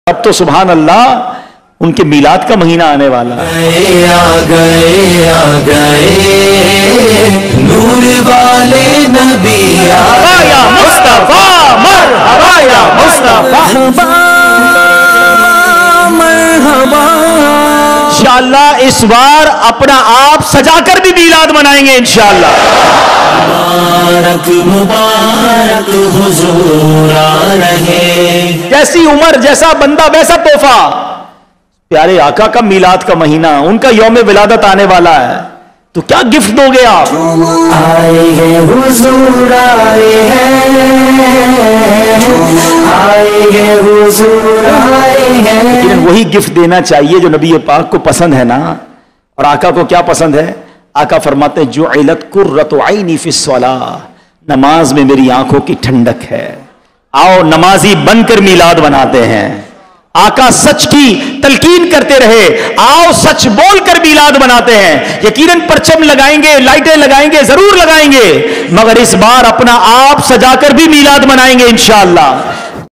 اب تو سبحان اللہ ان کے میلاد کا مہینہ آنے والا ہے. آ گئے نور والے نبی یا مصطفیٰ مرحبا یا مصطفیٰ مرحبا. انشاءاللہ اس بار اپنا آپ سجا کر بھی میلاد منائیں گے انشاءاللہ. مبارک مبارک حضور آ رہے. جیسی عمر جیسا بندہ ویسا تحفہ. پیارے آقا کا میلاد کا مہینہ، ان کا یوم ولادت آنے والا ہے، تو کیا گفٹ دو گے آپ؟ آئے ہیں حضور آئے ہیں، آئے ہیں حضور آئے ہیں. لیکن وہی گفٹ دینا چاہیے جو نبی پاک کو پسند ہے نا. اور آقا کو کیا پسند ہے؟ آقا فرماتے ہیں جعلت قرۃ عینی فی الصلاۃ، نماز میں میری آنکھوں کی ٹھنڈک ہے. آؤ نمازی بن کر میلاد مناتے ہیں. آقا سچ کی تلقین کرتے رہے، آؤ سچ بول کر میلاد مناتے ہیں. یقیناً پرچم لگائیں گے، لائٹیں لگائیں گے، ضرور لگائیں گے، مگر اس بار اپنا آپ سجا کر بھی میلاد منائیں گے انشاءاللہ.